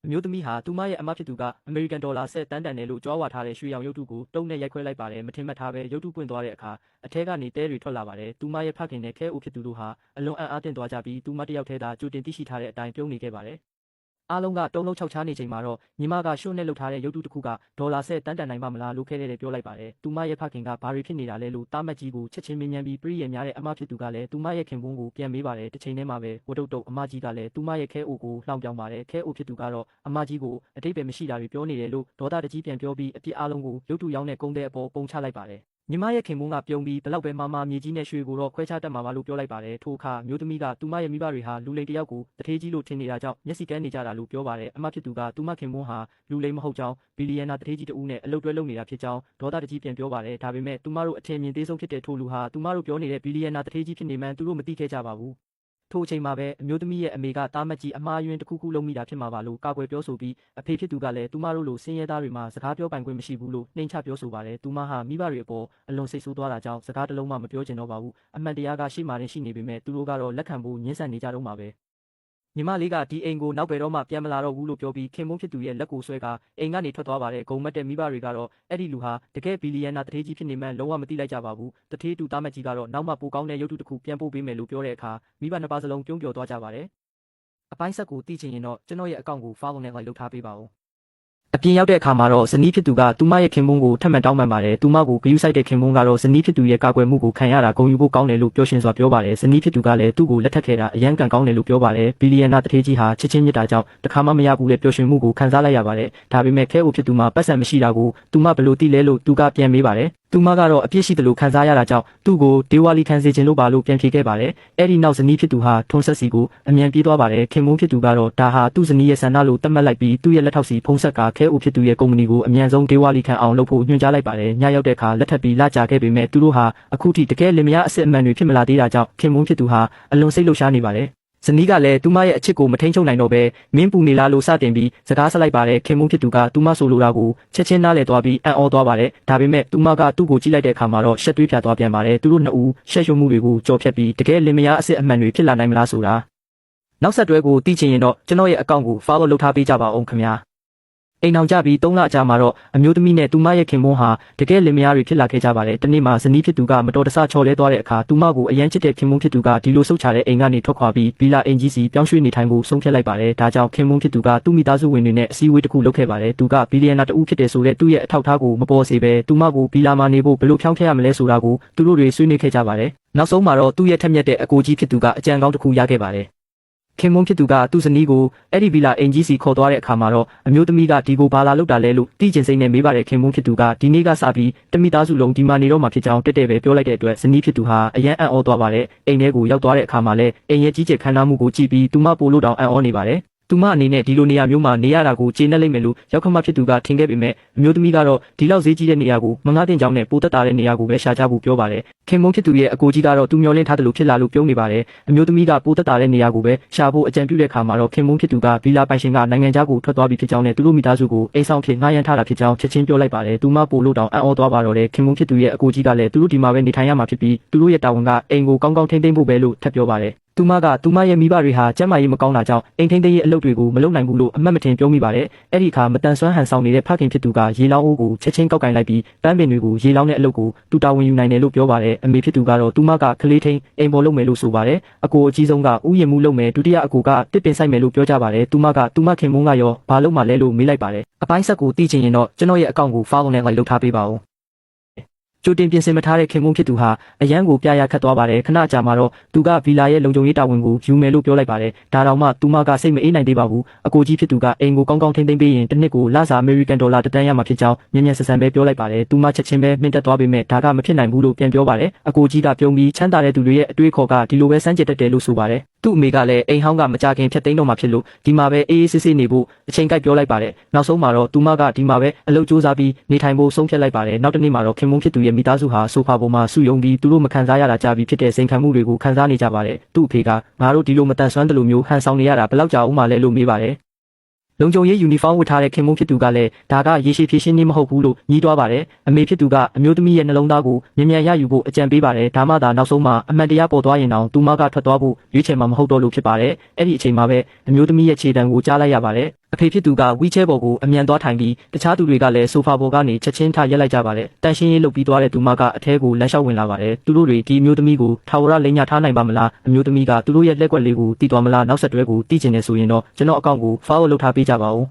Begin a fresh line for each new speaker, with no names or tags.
အမျိုးသမီးဟာသူမရဲ့အမဖြစ်သူကအမေရိကန်ဒေါ်လာ10 တန်းတန်တယ်လို့ကြွားဝါထားတဲ့ရွှေရောင်ရုပ်တုကိုတုံးနဲ့ရိုက်ခွဲလိုက်ပါတယ်မထင်မှတ်ထားပဲရုပ်တုပွင့်သွားတဲ့အခါအထက်ကနေတဲတွေထွက်လာပါတယ်သူမရဲ့ဖခင်နဲ့ခဲအိုဖြစ်သူတို့ဟာအလွန်အံ့အားသင့်သွားကြပြီးသူမတယောက်တည်းသာကြိုတင်သိရှိထားတဲ့အတိုင်းပြုံးနေခဲ့ပါတယ်အားလုံးကတုံးလုံး6ချားနေချိန်မှာတော့ညီမကရှုံ့နဲ့လှုပ်ထားတဲ့ရုပ်တုတစ်ခုကဒေါ်လာ10 တန်းတန်နိုင်ပါမလားလို့ခဲတဲ့ပြောလိုက်ပါတယ်သူမရဲ့ဖခင်ကဘာတွေဖြစ်နေတာလဲလို့တားမတ်ကြီးကိုချက်ချင်းမင်းညမ်းပြီးပြည့်ရများတဲ့အမဖြစ်သူကလည်းသူမရဲ့ခင်ပွန်းကိုပြန်မေးပါတယ်တစ်ချိန်တည်းမှာပဲဝတုတ်တုတ်အမကြီးကလည်းသူမရဲ့ခဲအိုကိုလှောင်ပြောင်းပါတယ်ခဲအိုဖြစ်သူကတော့အမကြီးကိုအတိတ်ပဲမရှိတာတွေပြောနေတယ်လို့ဒေါသတကြီးပြန်ပြောပြီးအပြစ်အားလုံးကိုရုပ်တုရောင်းတဲ့ကုန်းတဲ့အပေါ်ပုံချလိုက်ပါတယ်ညီမရဲ့ခင်ပွန်းကပြုံးပြီးဘလောက်ပဲမမြေကြီးနဲ့ရွှေကိုတော့ခွဲခြားတတ်မှာပါလို့ပြောလိုက်ပါတယ်ထိုအခါမျိုးသမီးကသူမရဲ့မိဘတွေဟာလူလိမ်တယောက်ကိုတထေးကြီးလို့ထင်နေတာကြောင့်မျက်စိကန်းနေကြတာလို့ပြောပါတယ်အမဖြစ်သူကသူမခင်ပွန်းဟာလူလိမ်မဟုတ်ကြောင်းဘီလီယံနာတထေးကြီးတဦးနဲ့အလုပ်တွဲလုပ်နေတာဖြစ်ကြောင်းဒေါသတကြီးပြန်ပြောပါတယ်ဒါပေမဲ့သူမတို့အထင်မြင်သေးဆုံးဖြစ်တဲ့ထိုလူဟာသူမတို့ပြောနေတဲ့ဘီလီယံနာတထေးကြီးဖြစ်နေမှန်းသူတို့မသိခဲ့ကြပါဘူးထိုအချိန်မှာပဲအမျိုးသမီးရဲ့အမေကတားမတ်ကြီးအမှားယွင်းတစ်ခုခုလုံးမိတာဖြစ်မှာပါလို့ကာကွယ်ပြောဆိုပြီးအဖေဖြစ်သူကလည်းသူမတို့လိုစင်းရဲသားတွေမှာစကားပြောပိုင်ခွင့်မရှိဘူးလို့နှိမ်ချပြောဆိုပါတယ်သူမဟာမိဘတွေအပေါ်အလွန်စိတ်ဆိုးသွားတာကြောင့်စကားတစ်လုံးမှမပြောချင်တော့ပါဘူးအမှန်တရားကရှေ့မှာရှိနေပေမဲ့သူတို့ကတော့လက်ခံဖို့ညှင်းဆန်နေကြတော့မှာပဲညီမလေးကဒီအိမ်ကိုနောက်ဘယ်တော့မှပြန်မလာတော့ဘူးလို့ပြောပြီးခင်မုန်းဖြစ်သူရဲ့လက်ကိုဆွဲကအိမ်ကနေထွက်သွားပါတယ်ဂုံမတ်တဲ့မိဘတွေကတော့အဲ့ဒီလူဟာတကယ်ဘီလီယံနာတထေးကြီးဖြစ်နေမှန်းလုံးဝမသိလိုက်ကြပါဘူးတထေးတူတားမတ်ကြီးကတော့နောက်မှပိုကောင်းတဲ့ရုပ်တုတစ်ခုပြန်ပို့ပေးမယ်လို့ပြောတဲ့အခါမိဘနှစ်ပါးစလုံးပြုံးပျော်သွားကြပါတယ်အပိုင်းဆက်ကိုသိချင်ရင်တော့ကျွန်တော်ရဲ့အကောင့်ကို follow နဲ့ like လုပ်ထားပေးပါဦးအပြင်ရောက်တဲ့အခါမှာတော့ဇနီးဖြစ်သူကသူမရဲ့ခင်ပွန်းကိုထပ်မံတောင်းပန်ပါတယ်သူမကိုဂရုစိုက်တဲ့ခင်ပွန်းကတော့ဇနီးဖြစ်သူရဲ့ကာကွယ်မှုကိုခံရတာဂုဏ်ယူဖို့ကောင်းတယ်လို့ပြောရှင်စွာပြောပါတယ်ဇနီးဖြစ်သူကလည်းသူ့ကိုလက်ထပ်ခဲ့တာအရန်ကန်ကောင်းတယ်လို့ပြောပါတယ်ဘီလီယံနာတထေးကြီးဟာချစ်ချင်းမြတ်တာကြောင့်တခါမှမရဘူးတဲ့ပျော်ရွှင်မှုကိုခံစားလိုက်ရပါတယ်ဒါပေမဲ့ခဲအိုဖြစ်သူမှာပတ်စံမရှိတာကိုသူမဘယ်လိုသိလဲလို့သူကပြန်မေးပါတယ်သူမကတော့အပြစ်ရှိတယ်လို့ခံစားရတာကြောင့်သူ့ကိုဒေဝါလီခံစေခြင်းလို့ပါလို့ပြန်ဖြေခဲ့ပါတယ်အဲ့ဒီနောက်ဇနီးဖြစ်သူဟာထွန်းဆက်စီကိုအမြန်ပြေးသွားပါတယ်ခင်မုန်းဖြစ်သူကတော့ဒါဟာသူ့ဇနီးရဲ့ဆန္ဒလို့သတ်မှတ်လိုက်ပြီးသူ့ရဲ့လက်ထောက်စီဖုံးဆက်ကခဲအိုဖြစ်သူရဲ့ကုမ္ပဏီကိုအမြန်ဆုံးဒေဝါလီခံအောင်လုပ်ဖို့ညွှန်ကြားလိုက်ပါတယ်ညရောက်တဲ့အခါလက်ထပ်ပြီးလာကြခဲ့ပေမဲ့သူတို့ဟာအခုထိတကယ်လင်မယားအစစ်အမှန်တွေဖြစ်မလာသေးတာကြောင့်ခင်မုန်းဖြစ်သူဟာအလွန်စိတ်လှုပ်ရှားနေပါတယ်ဇနီးကလည်းသူမရဲ့အချစ်ကိုမထိန်ချုပ်နိုင်တော့ပဲမင်းပူနေလားလို့စတင်ပြီးစကားဆက်လိုက်ပါတယ်ခင်မုန်းဖြစ်သူကသူမဆိုလိုတာကိုချက်ချင်းနားလည်သွားပြီးအံ့ဩသွားပါတယ်ဒါပေမဲ့သူမကသူ့ကိုကြည့်လိုက်တဲ့အခါမှာတော့ရှက်သွေးဖြာသွားပြန်ပါတယ်သူတို့နှစ်ဦးရှက်ရွံ့မှုတွေကိုကြော်ဖြတ်ပြီးတကယ်လင်မယားအစစ်အမှန်တွေဖြစ်လာနိုင်မလားဆိုတာနောက်ဆက်တွဲကိုသိချင်ရင်တော့ကျွန်တော်ရဲ့အကောင့်ကို follow လုပ်ထားပေးကြပါဦးခင်ဗျာအိမ်အောင်ကြပြီး3လအကြာမှာတော့အမျိုးသမီးနဲ့သူမရဲ့ခင်ပွန်းဟာတကယ်လင်မယားတွေဖြစ်လာခဲ့ကြပါတယ်တနေ့မှာဇနီးဖြစ်သူကမတော်တဆချော်လဲသွားတဲ့အခါသူမကိုအရန်ချစ်တဲ့ခင်ပွန်းဖြစ်သူကဒီလိုဆုတ်ချတဲ့အိမ်ကနေထွက်ခွာပြီးဗီလာအင်ကြီးစီပြောင်းရွှေ့နေထိုင်ဖို့ဆုံးဖြတ်လိုက်ပါတယ်ဒါကြောင့်ခင်ပွန်းဖြစ်သူကသူ့မိသားစုဝင်တွေနဲ့အစည်းအဝေးတစ်ခုလုပ်ခဲ့ပါတယ်သူကဘီလီယံနာတဦးဖြစ်တယ်ဆိုတဲ့သူ့ရဲ့အထောက်အထားကိုမပေါ်စေဘဲသူမကိုဗီလာမှာနေဖို့ဘယ်လိုဖြောင်းဖျက်ရမလဲဆိုတာကိုသူတို့တွေဆွေးနွေးခဲ့ကြပါတယ်နောက်ဆုံးမှာတော့သူ့ရဲ့ထက်မြက်တဲ့အကိုကြီးဖြစ်သူကအကြံကောင်းတစ်ခုရခဲ့ပါတယ်ခင်မုန်းဖြစ်သူကသူ့ဇနီးကိုအဲ့ဒီဗီလာအင်ကြီးစီခေါ်သွားတဲ့အခါမှာတော့အမျိုးသမီးကဒီကိုဘာလာလုပ်တာလဲလို့တိကျင်စိမ့်နဲ့မေးပါတယ်ခင်မုန်းဖြစ်သူကဒီနေ့ကစပြီးတမိသားစုလုံးဒီမှာနေတော့မှဖြစ်ကြောင်းတက်တဲ့ပဲပြောလိုက်တဲ့အတွက်ဇနီးဖြစ်သူဟာအယံအံ့ဩသွားပါတယ်အိမ်ထဲကိုရောက်သွားတဲ့အခါမှာလည်းအိမ်ရဲ့ကြီးကျယ်ခမ်းနားမှုကိုကြည့်ပြီးသူမပို့လို့တောင်အံ့ဩနေပါတယ်သူမအနေနဲ့ဒီလိုနေရာမျိုးမှာနေရတာကိုကျေနပ်လိမ့်မယ်လို့ရောက်ခမဖြစ်သူကထင်ခဲ့ပေမဲ့အမျိုးသမီးကတော့ဒီလောက်ဈေးကြီးတဲ့နေရာကိုမငှားတင်ကြောင်းနဲ့ပိုတက်တာတဲ့နေရာကိုပဲရှာကြဖို့ပြောပါတယ်ခင်မုန်းဖြစ်သူရဲ့အကိုကြီးကတော့သူမျောလင့်ထားတယ်လို့ဖြစ်လာလို့ပြောနေပါတယ်အမျိုးသမီးကပိုတက်တာတဲ့နေရာကိုပဲရှာဖို့အကြံပြုတဲ့အခါမှာတော့ခင်မုန်းဖြစ်သူကဗီလာပိုင်ရှင်ကနိုင်ငံခြားကိုထွက်သွားပြီဖြစ်ကြောင်းနဲ့သူတို့မိသားစုကိုအိမ်ဆောင်ဖြစ်ငှားရမ်းထားတာဖြစ်ကြောင်းချက်ချင်းပြောလိုက်ပါတယ်သူမပို့လို့တောင်အံ့ဩသွားပါတော့တယ်ခင်မုန်းဖြစ်သူရဲ့အကိုကြီးကလည်းသူတို့ဒီမှာပဲနေထိုင်ရမှာဖြစ်ပြီးသူတို့ရဲ့တာဝန်ကအိမ်ကိုကောင်းကောင်းထိန်းသိမ်းဖို့ပဲလို့ထပ်ပြောပါတယ်သူမကသူမရဲ့မိဘတွေဟာကျန်းမာရေးမကောင်းတာကြောင့်အိမ်ထိန်းသိမ်းရေးအလုပ်တွေကိုမလုပ်နိုင်ဘူးလို့အမှတ်မတင်ပြောမိပါတယ်။အဲ့ဒီအခါမတန်ဆွမ်းဟန်ဆောင်နေတဲ့ဖခင်ဖြစ်သူကရေလောင်းအိုးကိုချက်ချင်းကောက်ကင်လိုက်ပြီးပန်းပင်တွေကိုရေလောင်းတဲ့အလုပ်ကိုသူတာဝန်ယူနိုင်တယ်လို့ပြောပါတယ်။အမေဖြစ်သူကတော့သူမကကလေးထိန်အိမ်ပေါ်လုပ်မယ်လို့ဆိုပါတယ်။အကိုအကြီးဆုံးကဥယျာဉ်မှုလုပ်မယ်ဒုတိယအကိုကတစ်ပင်ဆိုင်မယ်လို့ပြောကြပါတယ်။သူမကသူမခင်မုန်းကရောဘာလုပ်မှလဲလို့မေးလိုက်ပါတယ်။အပိုင်းဆက်ကိုသိချင်ရင်တော့ကျွန်တော်ရဲ့အကောင့်ကို follow နဲ့ like လုပ်ထားပေးပါဦးကြိုတင်ပြင်ဆင်မထားတဲ့ခင်မုန်းဖြစ်သူဟာအရန်ကိုပြရခတ်သွားပါတယ်ခဏကြာမှာတော့သူကဗီလာရဲ့လုံခြုံရေးတာဝန်ကိုယူမယ်လို့ပြောလိုက်ပါတယ်ဒါတောင်မှသူမကစိတ်မအေးနိုင်သေးပါဘူးအကိုကြီးဖြစ်သူကအိမ်ကိုကောင်းကောင်းထိန်းသိမ်းပေးရင်တစ်နှစ်ကိုလစာအမေရိကန်ဒေါ်လာ10 တန်းရမှာဖြစ်ကြောင်းမြန်မြန်ဆန်ဆန်ပဲပြောလိုက်ပါတယ်သူမချက်ချင်းပဲမှင်တက်သွားပေမဲ့ဒါကမဖြစ်နိုင်ဘူးလို့ပြန်ပြောပါတယ်အကိုကြီးကပြုံးပြီးချမ်းသာတဲ့သူတွေရဲ့အတွေးခေါ်ကဒီလိုပဲစမ်းကြစ်တတ်တယ်လို့ဆိုပါတယ်သူ့အမေကလည်းအိမ်ဟောင်းကမကြခင်ဖြတ်သိမ်းတော့မှဖြစ်လို့ဒီမှာပဲအေးအေးဆေးဆေးနေဖို့အချိန်ကိုက်ပြောလိုက်ပါတယ်နောက်ဆုံးမှာတော့သူမကဒီမှာပဲအလုပ်စူးစမ်းပြီးနေထိုင်ဖို့ဆုံးဖြတ်လိုက်ပါတယ်နောက်တစ်နေ့မှာတော့ခင်မုန်းဖြစ်သူရဲ့မိသားစုဟာဆိုဖာပေါ်မှာစုယုံပြီးသူတို့မခံစားရတာကြပြီးဖြစ်တဲ့စိန်ခံမှုတွေကိုခံစားနေကြပါတယ်သူ့အဖေကငါတို့ဒီလိုမတန်ဆွမ်းတယ်လို့မျိုးဟန်ဆောင်နေရတာဘယ်လောက်ကြာဦးမှလဲလို့မေးပါတယ်လုံခြုံရေးယူနီဖောင်းဝတ်ထားတဲ့ခင်မုန်းဖြစ်သူကလည်းဒါကရေရှည်ဖြည့်ရှင်းနေမဟုတ်ဘူးလို့ညှိတွားပါတယ်အမေဖြစ်သူကအမျိုးသမီးရဲ့နှလုံးသားကိုမြန်မြန်ရယူဖို့အကြံပေးပါတယ်ဒါမှသာနောက်ဆုံးမှာအမှန်တရားပေါ်သွားရင်တောင်သူမကထွက်သွားဖို့ရွေးချယ်မှာမဟုတ်တော့လို့ဖြစ်ပါတယ်အဲ့ဒီအချိန်မှာပဲအမျိုးသမီးရဲ့ခြေတံကိုကြားလိုက်ရပါတယ် အဖေဖြစ်သူကဝီချဲပေါ်ကိုအမြန်သွားထိုင်ပြီးတခြားသူတွေကလည်းဆိုဖာပေါ်ကနေချက်ချင်းထားရက်လိုက်ကြပါတယ်တန်ရှင်းရေးလုပ်ပြီးသွားတဲ့သူမကအထဲကိုလမ်းလျှောက်ဝင်လာပါတယ်သူတို့တွေဒီအမျိုးသမီးကိုထာဝရလိမ်ညာထားနိုင်ပါမလားအမျိုးသမီးကသူတို့ရဲ့လက်ကွက်လေးကိုတီးသွားမလားနောက်ဆက်တွဲကိုတီးကျင်နေဆိုရင်တော့ကျွန်တော်အကောင့်ကို follow လုပ်ထားပေးကြပါဦး